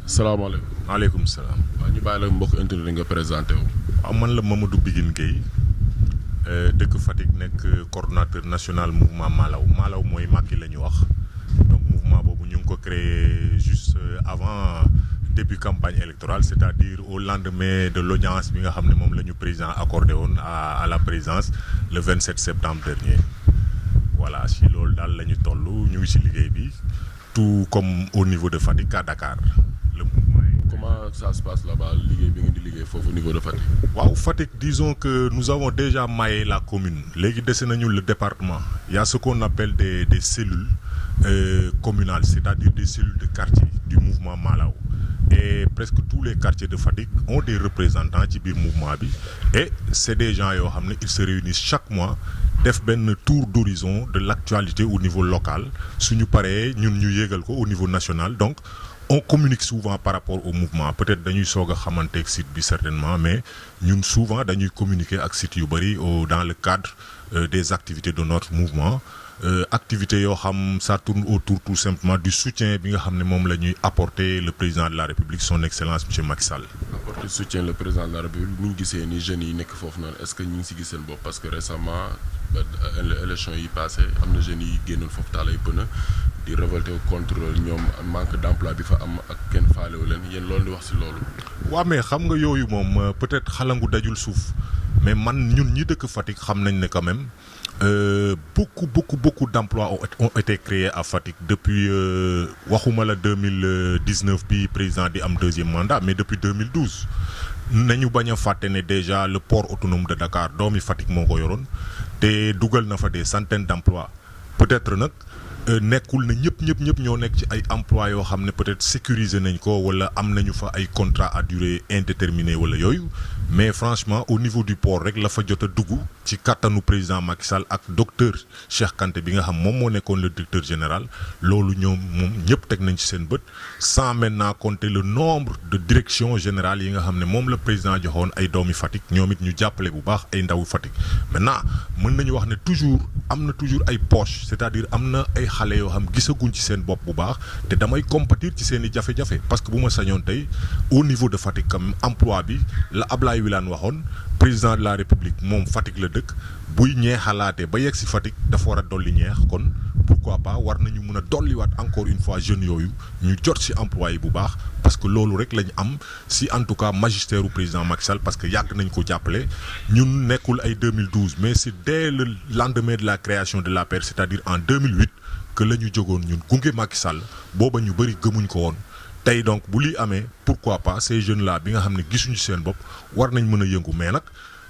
salaamaaleykum. maaleykum salaam. waaw ñu bàyyi la mbokk internet nga présenté wu. waaw man la Mamadou Biguine Gueye dëkk Fatick nekk coordonnateur national mouvement Malaw Malaw mooy Macky la ñu wax donc mouvement boobu ñu ngi ko créé juste avant début campagne électorale c'est-à-dire au lendemain de l'audience bi nga xam ne moom la ñu président accordé woon à la présidence le 27 septembre dernier voilà si loolu daal la ñu toll ñu ngi si liggéey bi tout comme au niveau de Fatick à Dakar le mouvement est... Comment ça se passe là-bas liggéey bi ngeen di liggéey foofu au niveau de Fatick. waaw Fatick disons que nous avons déjà maillé la commune léegi dese nañu le département il y a ce qu'on appelle des cellules communales c'est-à-dire des cellules de quartier du mouvement Malaw et presque tous les quartiers de Fatick ont des représentants ci biir mouvement bi et c'est des gens yoo xam ne ils se réunissent chaque mois def benn tour d'horizon de l'actualité au niveau local suñu paree ñun ñu yéegal ko au niveau national donc on communique souvent par rapport au mouvement peut-être dañuy soog a xamante ak site bi certainement mais ñun souvent dañuy communiquer ak site yu bëri dans le cadre des activités de notre mouvement activités yoo xam ça tourne autour tout simplement du soutien bi nga xam ne moom la ñuy apporter le président de la République son excellence monsieur Macky Sall. apporter soutien le président de la République bu ñu gisee ni jeunes yi nekk foofu noonu est-ce que ñu ngi si gis seen bopp parce que récemment élection yi passé am na jeunes yi génnoon foofu taal ay pneu di révolter contre ñoom manque d'emploi bi fa am ak kenn faalewu leen yéen loolu di wax ci loolu. waaw mais xam nga yooyu moom peut-être xalangu dajul suuf mais man ñun ñi dëkk Fatick xam nañ ne quand même beaucoup d'emplois ont été créés à Fatick depuis waxuma la 2019 bi président di am deuxième mandat mais depuis 2012 nañu bañ a fàtte ne déjà le port autonome de Dakar doomi Fatick moo ko yoroon te dugal na fa des centaines d'emplois peut-être nag nekkul na ñëpp ñoo nekk ci ay emplois yoo xam ne peut-être sécuriser nañ ko wala am nañu fa ay contrat à durée indéterminée wala yooyu mais franchement au niveau du port rek la fa jot a dugg ci kattanu président Macky Sall ak docteur Cheikh Kanté bi nga xam moom moo nekkoon le directeur général loolu ñoom moom ñëpp teg nañ ci seen bët sans maintenant compter le nombre de directions générales yi nga xam ne moom la président joxoon ay doomi Fatick ñoom it ñu jàppale bu baax ay ndawu Fatick maintenant mën nañu wax ne am na toujours ay poche c'est-à-dire am na ay xale yoo xam gisaguñ ci seen bopp bu baax te damay compatir ci seen i jafe-jafe parce que bu ma sañoon tey au niveau de Fatick quand même emploi bi la Ablaye Wilane waxoon président de la République moom Fatick la dëkk buy ñeexalaatee ba yegg si Fatick dafa war a dolli ñeex kon pourquoi pas war nañu mën a dolliwaat encore une fois jeunes yooyu ñu jot si emploi yi bu baax parce que loolu rek lañu am si en tout cas magistère u président Macky Sall parce que yàgg nañ ko jàppale ñun nekkul ay 2012 mais c'est dès le lendemain de la création de l'APR c'est-à-dire en 2008 que la ñu jógoon ñun gunge Macky Sall booba ñu bëri gëmuñ ko woon tey donc bu lii amee pourquoi pas ces jeunes là bi nga xam ne gisuñu seen bopp war nañ mën a yëngu mais nag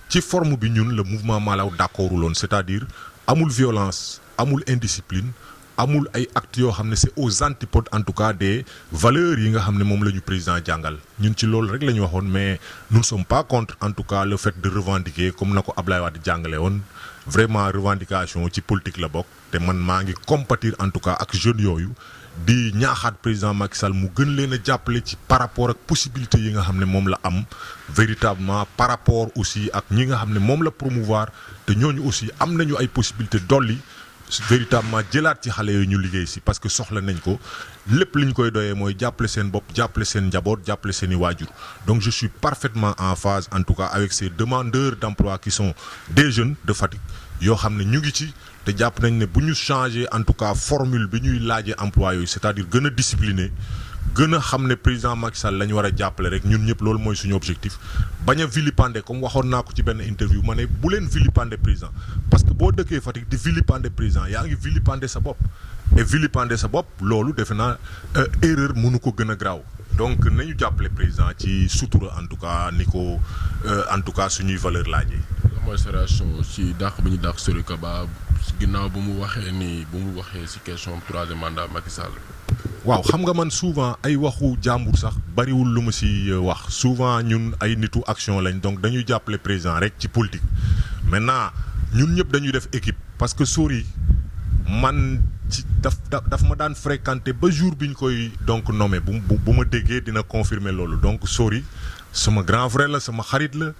ci forme bi ñun le mouvement Malaw d'accordul woon c'est-à-dire amul violence amul indiscipline amul ay actes yoo xam ne c'est aux antipodes en tout cas des valeurs yi nga xam ne moom la ñu président jàngal ñun ci loolu rek la ñu waxoon mais nous ne sommes pas contre en tout cas le fait de revendiquer comme na ko Ablaye Wade jàngale woon vraiment revendication ci politique la bokk te man maa ngi compatir en tout cas ak jeunes yooyu di ñaaxaat président Macky Sall mu gën leen a jàppale ci par rapport ak possibilités yi nga xam ne moom la am véritablement par rapport aussi ak ñi nga xam ne moom la promouvoir te ñooñu aussi am nañu ay possibilités dolli véritablement jëlaat ci xale yooyu ñu liggéey si parce que soxla nañ ko lépp li ñu koy doyee mooy jàppale seen bopp jàppale seen njaboot jàppale seen i waajur donc je suis parfaitement en phase en tout cas avec ces demandeurs d'emploi qui sont des jeunes de Fatick yoo xam ne ñu ngi ci te jàpp nañ ne bu ñu changer en tout cas formule bi ñuy laajee emploi yooyu c'est-à-dire gën a discipliné gën a xam ne président Macky Sall la ñu war a jàppale rek ñun ñëpp loolu mooy suñu objectif bañ a vilipender comme waxoon naa ko ci benn interview ma ne bu leen vilipender président parce que boo dëkkee Fatick di vilipender président yaa ngi vilipender sa bopp et vilipender sa bopp loolu defe naa erreur mënu ko gën a graaw donc nañu jàppale président ci sutura en tout cas ni ko en tout cas suñuy valeur laajee. lan mooy sa réaction ci dàq bi ñu dàq Sidiki Kaba ginnaaw bu mu waxee ci question troisième mandat Macky Sall. waaw xam nga man souvent ay waxu jàmbur sax bariwul lu ma ci wax souvent ñun ay nitu action lañ donc dañuy jàppale président rek ci politique maintenant ñun ñëpp dañuy def équipe parce que Sori man ci daf ma daan fréquenter ba jour bi ñu koy donc nommé bu ma déggee dina confirmer loolu donc Sori sama grand frère la sama xarit la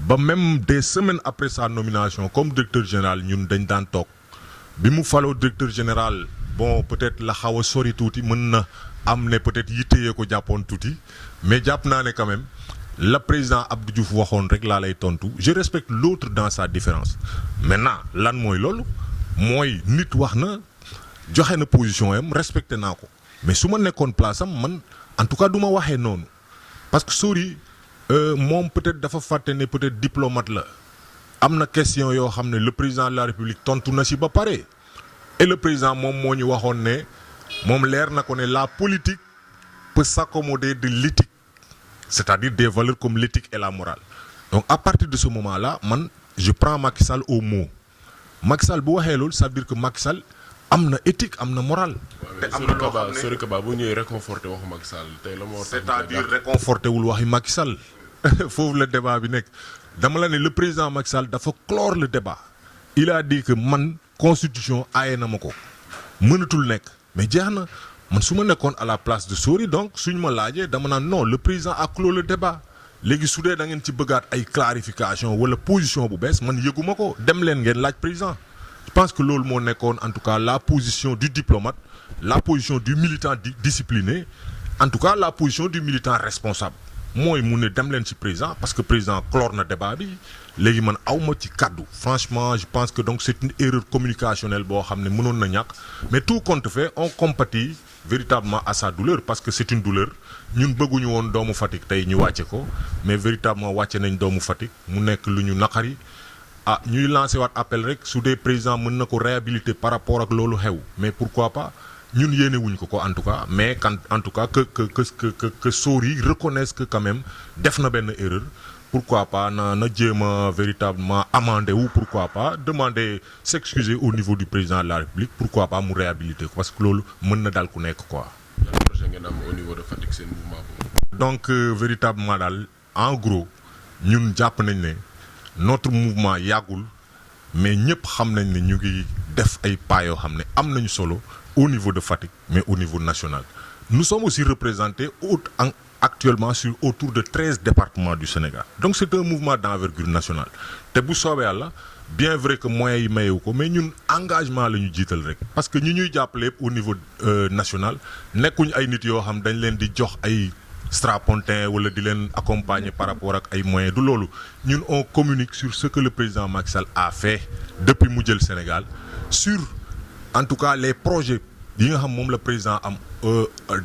ba même des semaines après sa nomination comme directeur général ñun dañ daan toog bi mu faloo directeur général bon peut-être la xaw a sori tuuti mën na am ne peut-être yitteyee ko jàppoon tuuti mais jàpp naa ne quand même la président Abdou Diouf waxoon rek laa lay tontu je respecte l'autre dans sa différence maintenant lan mooy loolu mooy nit wax na joxe na position yam respecté naa ko mais su ma nekkoon place am man en tout cas du ma waxee noonu parce que Sori moom peut-être dafa fàtte ne peut-être diplomate la am na question yoo xam ne le président de la République tontu na si ba pare et le président moom moo ñu waxoon ne moom leer na ko ne la politique peut s'accommoder de l'éthique c'est-à-dire des valeurs comme l'éthique et la morale donc à partir de ce moment-là man je prends Macky Sall au mot Macky Sall bu waxee loolu ça veut dire que Macky Sall am na éthique am na morale. te am na loo xam ne Sori Kaba bu ñëwee réconforté waxu Macky Sall tey la moo. c'est-à-dire réconforté wul waxi Macky Sall foofu la débat bi nekk dama la ne le président Macky Sall dafa clore le débat il a dit que man constitution aaye na ma ko mënatul nekk mais jeex na man su ma nekkoon à la place de Sori donc suñu ma laajee dama naan non le président a clos le débat léegi su dee da ngeen ci bëggaat ay clarification wala position bu bees man yëguma ko dem leen ngeen laaj président je pense que loolu moo nekkoon en tout cas la position du diplomate la position du militant discipliné en tout cas la position du militant responsable mooy mu ne dem leen ci président parce que président clore na débat bi léegi man awma ci kaddu franchement je pense que donc c'est une erreur communicationnelle boo xam ne mënoon na ñàkk mais tout compte fait on compatit véritablement à sa douleur parce que c'est une douleur ñun bëgguñu woon doomu Fatick tey ñu wàcce ko mais véritablement wàcce nañ doomu Fatick mu nekk lu ñu naqari ah ñuy lancé waat appel rek su dee président mën na ko réhabiliter par rapport ak loolu xew mais pourquoi pas ñun yéene wuñ ko en tout cas mais quand en tout cas que Sori reconnaisse que quand même def na benn erreur pourquoi pas na jéem a véritablement amender ou pourquoi pas demander s'excuser au niveau du président de la République pourquoi pas mu réhabiliter ko parce que loolu mën na dal ku nekk quoi. yan projet ngeen am au niveau de Fatick seen mouvement boobu. donc véritablement daal en gros ñun jàpp nañ ne notre mouvement yàggul mais ñëpp xam nañ ne ñu ngi def ay pas yoo xam ne am nañu solo au niveau de Fatick mais au niveau national nous sommes aussi représentés actuellement autour de 13 départements du Sénégal donc c'est un mouvement d'envergure nationale te bu soobee yàlla bien vrai que moyens yi mayewu ko mais ñun engagement la ñu jiital rek parce que ñi ñuy jàppale yëpp au niveau national nekkuñ ay nit yoo xam dañ leen di jox ay strapontin wala di leen accompagner par rapport ak ay moyens du loolu ñun on communique sur ce que le président Macky Sall a fait depuis mu jël Sénégal sur en tout cas les projets yi nga xam moom la président am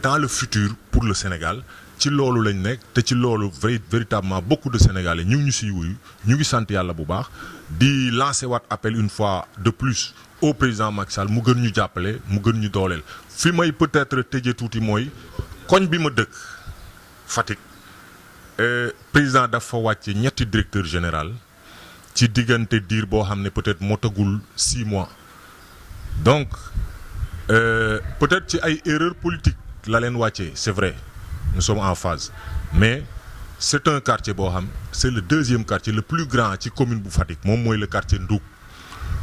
dans le futur pour le Sénégal ci loolu lañ nekk te ci loolu véritablement beaucoup de Sénégalais ñu ngi ñu siy wuyu ñu ngi sant yàlla bu baax di lancer waat appel une fois de plus au président Macky Sall mu gën ñu jàppale mu gën ñu dooleel fi may peut-être tëjee tuuti mooy koñ bi ma dëkk Fatick président dafa wàcce ñetti directeur général ci diggante diir boo xam ne peut-être motagul 6 mois donc peut-être ci ay erreurs politiques la leen wàccee c'est vrai nous sommes en phase mais c'est un quartier boo xam c'est le deuxième quartier le plus grand ci commune bu Fatick moom mooy le quartier Ndouk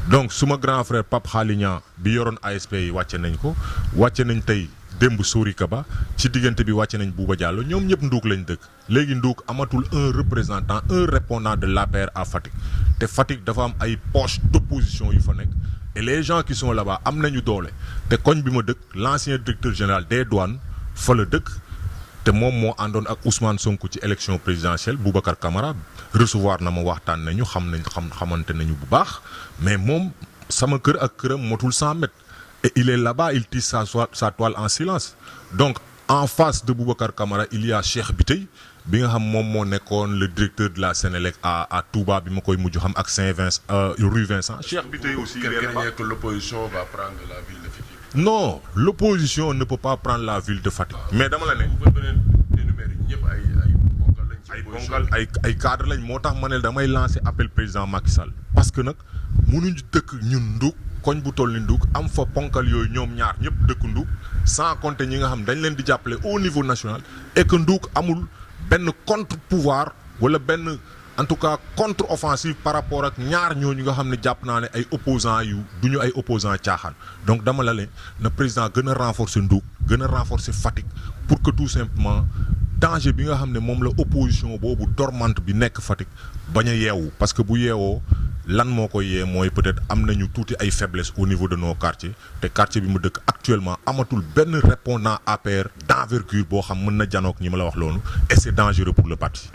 donc suma grand frère Pape Khalignan bi yoroon ASP yi wàcce nañ ko wàcce nañ tey démb Sori Kaba ci diggante bi wàcce nañ Bouba Diallo ñoom ñëpp Ndouk lañ dëkk léegi Ndouk amatul un représentant un répondant de l'APR à Fatick te Fatick dafa am ay poches d'opposition yu fa nekk et les gens qui sont là-bas am nañu doole te koñ bi ma dëkk l'ancien directeur général des douanes fa la dëkk te moom moo àndoon ak Ousmane Sonko ci élection présidentielle Boubacar Camara recevoir na ma waxtaan nañu xamante nañu bu baax mais moom sama kër ak këram motul 100 mètres et il est là-bas il tisse sa toile en silence donc en face de Boubacar Camara il y a Cheikh Biteye bi nga xam moom moo nekkoon le directeur de la Sénélec à Touba bi ma koy mujj xam ak Saint-Vincent rue Vincent. Cheikh Biteye aussi. que l'opposition va prendre la ville de Fatick. Non, l'opposition ne peut pas prendre la ville de Fatick. Mais dama la ne. ay cadre lañ moo tax ma ne damay lancer appel président Macky Sall parce que nag mënuñu dëkk ñun Ndouk koñ bu toll ni Ndouk am fa ponkal yooyu ñoom ñaar ñëpp dëkk Ndouk sans compter ñi nga xam dañ leen di jàppale au niveau national et que Ndouk amul benn contre-pouvoir wala benn en tout cas contre-offensive par rapport ak ñaar ñooñu nga xam ne jàpp naa ne ay opposants yu du ñu ay opposants caaxaan donc dama la leen na président gën a renforcer Ndouk gën a renforcer Fatick pour que tout simplement danger bi nga xam ne moom la opposition boobu dormante bi nekk Fatick bañ a yeewu parce que bu yeewoo lan moo ko yee mooy peut-être am nañu tuuti ay faiblesse au niveau de nos quartiers te quartier bi mu dëkk actuellement amatul benn répondant APR d'envergure boo xam mën na janook ñi ma la wax loolu et c'est dangereux pour le parti.